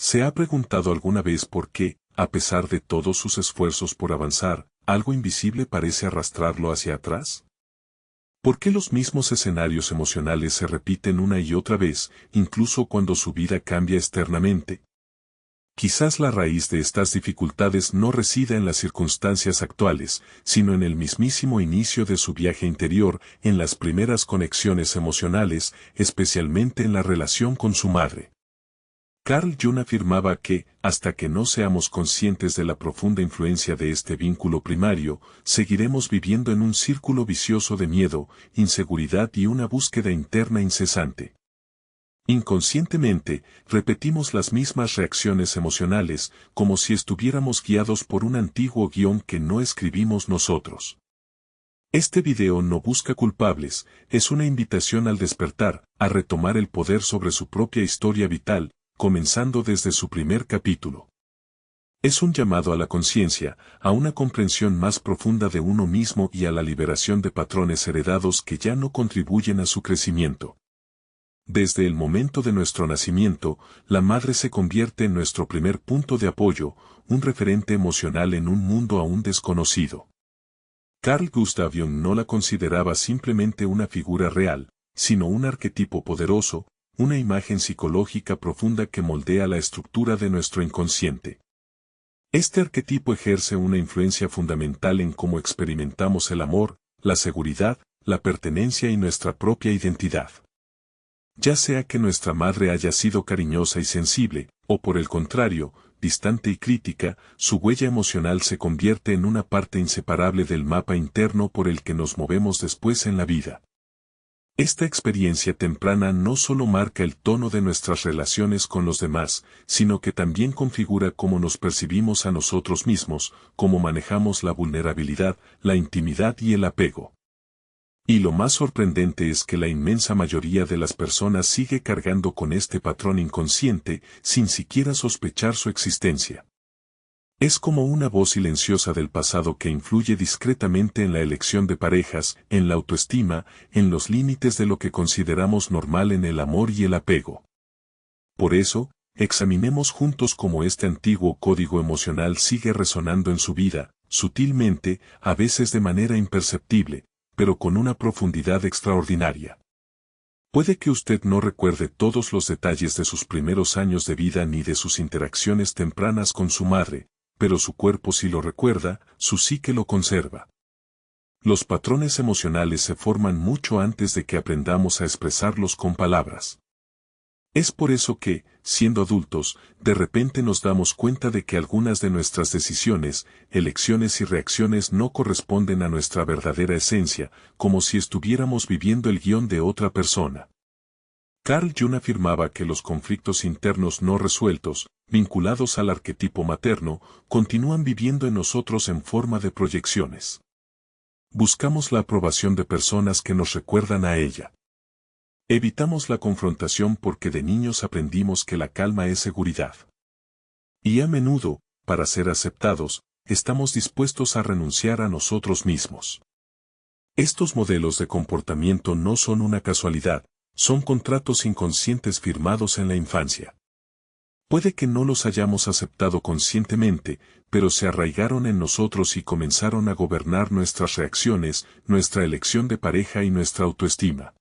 ¿Se ha preguntado alguna vez por qué, a pesar de todos sus esfuerzos por avanzar, algo invisible parece arrastrarlo hacia atrás? ¿Por qué los mismos escenarios emocionales se repiten una y otra vez, incluso cuando su vida cambia externamente? Quizás la raíz de estas dificultades no resida en las circunstancias actuales, sino en el mismísimo inicio de su viaje interior, en las primeras conexiones emocionales, especialmente en la relación con su madre. Carl Jung afirmaba que, hasta que no seamos conscientes de la profunda influencia de este vínculo primario, seguiremos viviendo en un círculo vicioso de miedo, inseguridad y una búsqueda interna incesante. Inconscientemente, repetimos las mismas reacciones emocionales, como si estuviéramos guiados por un antiguo guión que no escribimos nosotros. Este video no busca culpables, es una invitación al despertar, a retomar el poder sobre su propia historia vital, comenzando desde su primer capítulo. Es un llamado a la conciencia, a una comprensión más profunda de uno mismo y a la liberación de patrones heredados que ya no contribuyen a su crecimiento. Desde el momento de nuestro nacimiento, la madre se convierte en nuestro primer punto de apoyo, un referente emocional en un mundo aún desconocido. Carl Gustav Jung no la consideraba simplemente una figura real, sino un arquetipo poderoso, una imagen psicológica profunda que moldea la estructura de nuestro inconsciente. Este arquetipo ejerce una influencia fundamental en cómo experimentamos el amor, la seguridad, la pertenencia y nuestra propia identidad. Ya sea que nuestra madre haya sido cariñosa y sensible, o por el contrario, distante y crítica, su huella emocional se convierte en una parte inseparable del mapa interno por el que nos movemos después en la vida. Esta experiencia temprana no solo marca el tono de nuestras relaciones con los demás, sino que también configura cómo nos percibimos a nosotros mismos, cómo manejamos la vulnerabilidad, la intimidad y el apego. Y lo más sorprendente es que la inmensa mayoría de las personas sigue cargando con este patrón inconsciente, sin siquiera sospechar su existencia. Es como una voz silenciosa del pasado que influye discretamente en la elección de parejas, en la autoestima, en los límites de lo que consideramos normal en el amor y el apego. Por eso, examinemos juntos cómo este antiguo código emocional sigue resonando en su vida, sutilmente, a veces de manera imperceptible, pero con una profundidad extraordinaria. Puede que usted no recuerde todos los detalles de sus primeros años de vida ni de sus interacciones tempranas con su madre, pero su cuerpo sí lo recuerda, su psique lo conserva. Los patrones emocionales se forman mucho antes de que aprendamos a expresarlos con palabras. Es por eso que, siendo adultos, de repente nos damos cuenta de que algunas de nuestras decisiones, elecciones y reacciones no corresponden a nuestra verdadera esencia, como si estuviéramos viviendo el guión de otra persona. Carl Jung afirmaba que los conflictos internos no resueltos, vinculados al arquetipo materno, continúan viviendo en nosotros en forma de proyecciones. Buscamos la aprobación de personas que nos recuerdan a ella. Evitamos la confrontación porque de niños aprendimos que la calma es seguridad. Y a menudo, para ser aceptados, estamos dispuestos a renunciar a nosotros mismos. Estos modelos de comportamiento no son una casualidad, son contratos inconscientes firmados en la infancia. Puede que no los hayamos aceptado conscientemente, pero se arraigaron en nosotros y comenzaron a gobernar nuestras reacciones, nuestra elección de pareja y nuestra autoestima.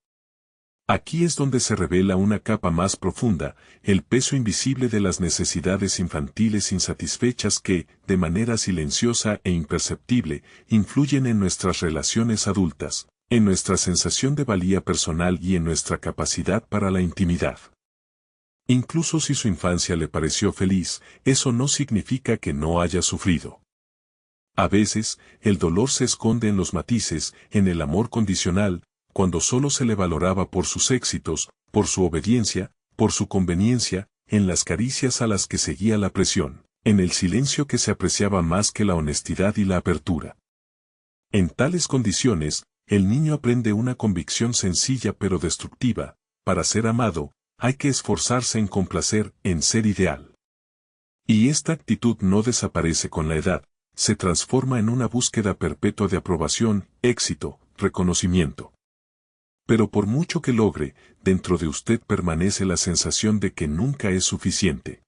Aquí es donde se revela una capa más profunda, el peso invisible de las necesidades infantiles insatisfechas que, de manera silenciosa e imperceptible, influyen en nuestras relaciones adultas, en nuestra sensación de valía personal y en nuestra capacidad para la intimidad. Incluso si su infancia le pareció feliz, eso no significa que no haya sufrido. A veces, el dolor se esconde en los matices, en el amor condicional, cuando solo se le valoraba por sus éxitos, por su obediencia, por su conveniencia, en las caricias a las que seguía la presión, en el silencio que se apreciaba más que la honestidad y la apertura. En tales condiciones, el niño aprende una convicción sencilla pero destructiva: para ser amado, hay que esforzarse en complacer, en ser ideal. Y esta actitud no desaparece con la edad, se transforma en una búsqueda perpetua de aprobación, éxito, reconocimiento. Pero por mucho que logre, dentro de usted permanece la sensación de que nunca es suficiente.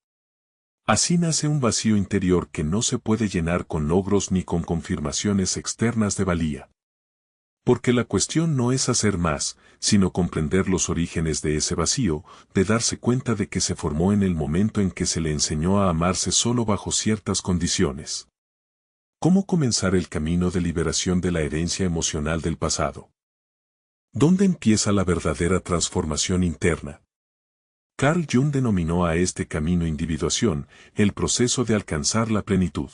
Así nace un vacío interior que no se puede llenar con logros ni con confirmaciones externas de valía. Porque la cuestión no es hacer más, sino comprender los orígenes de ese vacío, de darse cuenta de que se formó en el momento en que se le enseñó a amarse solo bajo ciertas condiciones. ¿Cómo comenzar el camino de liberación de la herencia emocional del pasado? ¿Dónde empieza la verdadera transformación interna? Carl Jung denominó a este camino individuación, el proceso de alcanzar la plenitud.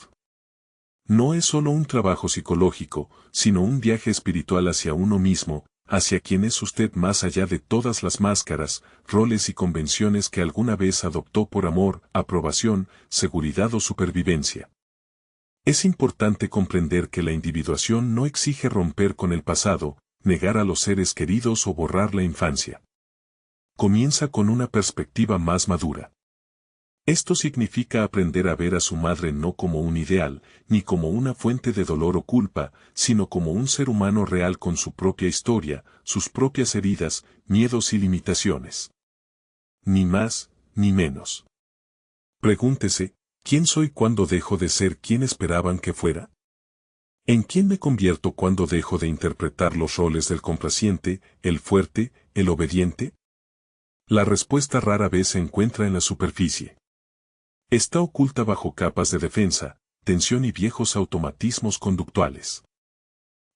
No es solo un trabajo psicológico, sino un viaje espiritual hacia uno mismo, hacia quien es usted más allá de todas las máscaras, roles y convenciones que alguna vez adoptó por amor, aprobación, seguridad o supervivencia. Es importante comprender que la individuación no exige romper con el pasado, negar a los seres queridos o borrar la infancia. Comienza con una perspectiva más madura. Esto significa aprender a ver a su madre no como un ideal, ni como una fuente de dolor o culpa, sino como un ser humano real con su propia historia, sus propias heridas, miedos y limitaciones. Ni más, ni menos. Pregúntese, ¿quién soy cuando dejo de ser quien esperaban que fuera? ¿En quién me convierto cuando dejo de interpretar los roles del complaciente, el fuerte, el obediente? La respuesta rara vez se encuentra en la superficie. Está oculta bajo capas de defensa, tensión y viejos automatismos conductuales.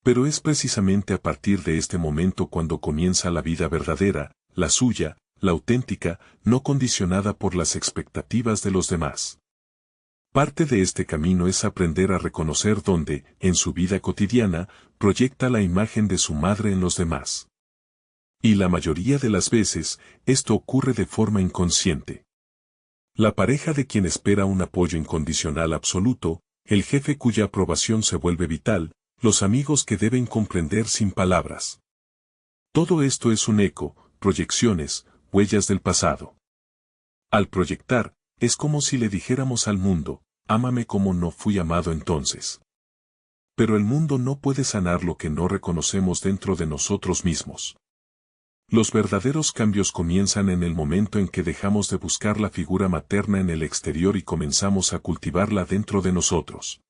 Pero es precisamente a partir de este momento cuando comienza la vida verdadera, la suya, la auténtica, no condicionada por las expectativas de los demás. Parte de este camino es aprender a reconocer dónde, en su vida cotidiana, proyecta la imagen de su madre en los demás. Y la mayoría de las veces, esto ocurre de forma inconsciente. La pareja de quien espera un apoyo incondicional absoluto, el jefe cuya aprobación se vuelve vital, los amigos que deben comprender sin palabras. Todo esto es un eco, proyecciones, huellas del pasado. Al proyectar, es como si le dijéramos al mundo, ámame como no fui amado entonces. Pero el mundo no puede sanar lo que no reconocemos dentro de nosotros mismos. Los verdaderos cambios comienzan en el momento en que dejamos de buscar la figura materna en el exterior y comenzamos a cultivarla dentro de nosotros.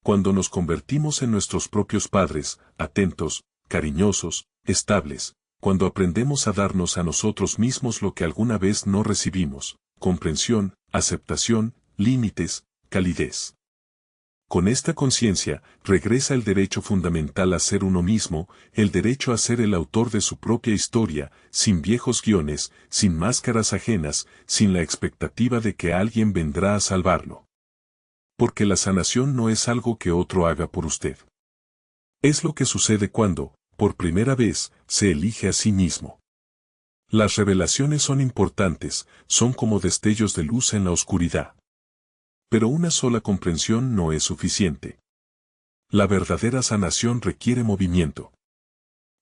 Cuando nos convertimos en nuestros propios padres, atentos, cariñosos, estables, cuando aprendemos a darnos a nosotros mismos lo que alguna vez no recibimos, comprensión, aceptación, límites, calidez. Con esta conciencia, regresa el derecho fundamental a ser uno mismo, el derecho a ser el autor de su propia historia, sin viejos guiones, sin máscaras ajenas, sin la expectativa de que alguien vendrá a salvarlo. Porque la sanación no es algo que otro haga por usted. Es lo que sucede cuando, por primera vez, se elige a sí mismo. Las revelaciones son importantes, son como destellos de luz en la oscuridad. Pero una sola comprensión no es suficiente. La verdadera sanación requiere movimiento.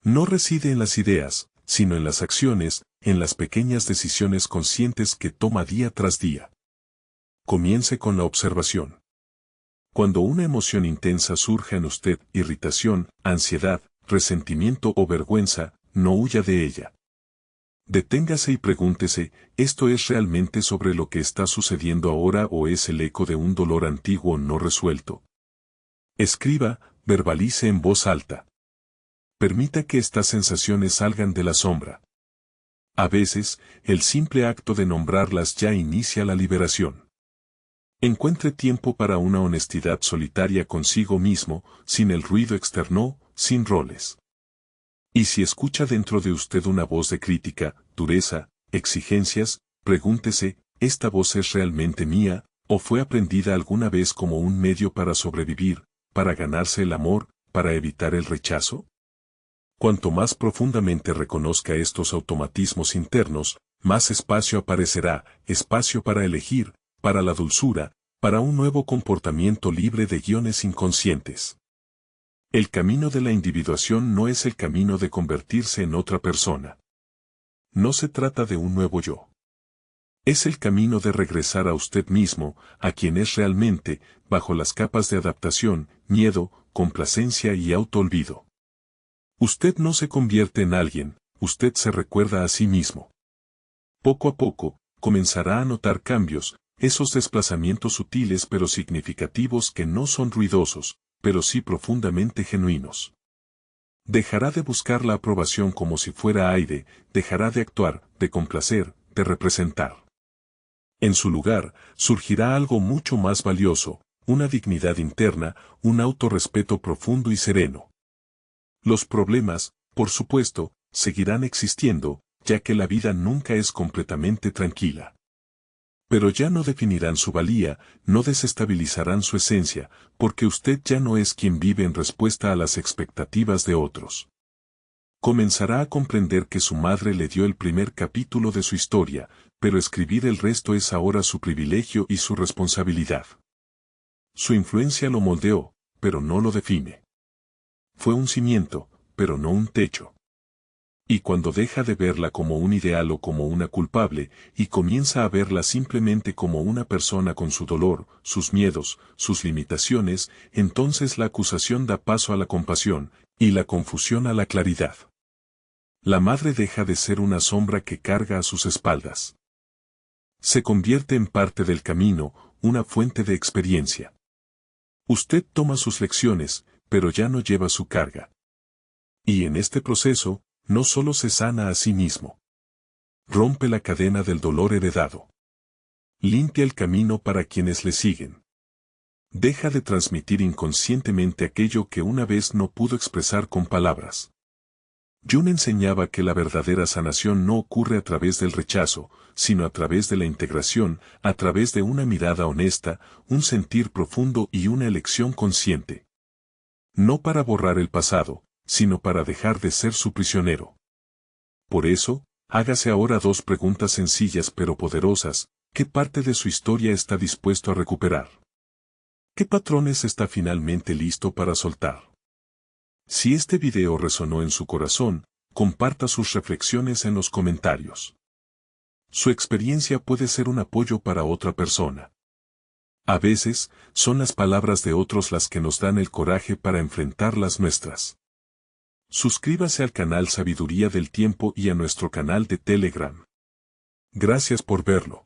No reside en las ideas, sino en las acciones, en las pequeñas decisiones conscientes que toma día tras día. Comience con la observación. Cuando una emoción intensa surja en usted, irritación, ansiedad, resentimiento o vergüenza, no huya de ella. Deténgase y pregúntese, ¿esto es realmente sobre lo que está sucediendo ahora o es el eco de un dolor antiguo no resuelto? Escriba, verbalice en voz alta. Permita que estas sensaciones salgan de la sombra. A veces, el simple acto de nombrarlas ya inicia la liberación. Encuentre tiempo para una honestidad solitaria consigo mismo, sin el ruido externo, sin roles. Y si escucha dentro de usted una voz de crítica, dureza, exigencias, pregúntese, ¿esta voz es realmente mía, o fue aprendida alguna vez como un medio para sobrevivir, para ganarse el amor, para evitar el rechazo? Cuanto más profundamente reconozca estos automatismos internos, más espacio aparecerá, espacio para elegir, para la dulzura, para un nuevo comportamiento libre de guiones inconscientes. El camino de la individuación no es el camino de convertirse en otra persona. No se trata de un nuevo yo. Es el camino de regresar a usted mismo, a quien es realmente, bajo las capas de adaptación, miedo, complacencia y autoolvido. Usted no se convierte en alguien, usted se recuerda a sí mismo. Poco a poco, comenzará a notar cambios, esos desplazamientos sutiles pero significativos que no son ruidosos, pero sí profundamente genuinos. Dejará de buscar la aprobación como si fuera aire, dejará de actuar, de complacer, de representar. En su lugar, surgirá algo mucho más valioso, una dignidad interna, un autorrespeto profundo y sereno. Los problemas, por supuesto, seguirán existiendo, ya que la vida nunca es completamente tranquila. Pero ya no definirán su valía, no desestabilizarán su esencia, porque usted ya no es quien vive en respuesta a las expectativas de otros. Comenzará a comprender que su madre le dio el primer capítulo de su historia, pero escribir el resto es ahora su privilegio y su responsabilidad. Su influencia lo moldeó, pero no lo define. Fue un cimiento, pero no un techo. Y cuando deja de verla como un ideal o como una culpable, y comienza a verla simplemente como una persona con su dolor, sus miedos, sus limitaciones, entonces la acusación da paso a la compasión, y la confusión a la claridad. La madre deja de ser una sombra que carga a sus espaldas. Se convierte en parte del camino, una fuente de experiencia. Usted toma sus lecciones, pero ya no lleva su carga. Y en este proceso, no solo se sana a sí mismo. Rompe la cadena del dolor heredado. Limpia el camino para quienes le siguen. Deja de transmitir inconscientemente aquello que una vez no pudo expresar con palabras. Jung enseñaba que la verdadera sanación no ocurre a través del rechazo, sino a través de la integración, a través de una mirada honesta, un sentir profundo y una elección consciente. No para borrar el pasado, sino para dejar de ser su prisionero. Por eso, hágase ahora dos preguntas sencillas pero poderosas: ¿qué parte de su historia está dispuesto a recuperar? ¿Qué patrones está finalmente listo para soltar? Si este video resonó en su corazón, comparta sus reflexiones en los comentarios. Su experiencia puede ser un apoyo para otra persona. A veces, son las palabras de otros las que nos dan el coraje para enfrentar las nuestras. Suscríbase al canal Sabiduría del Tiempo y a nuestro canal de Telegram. Gracias por verlo.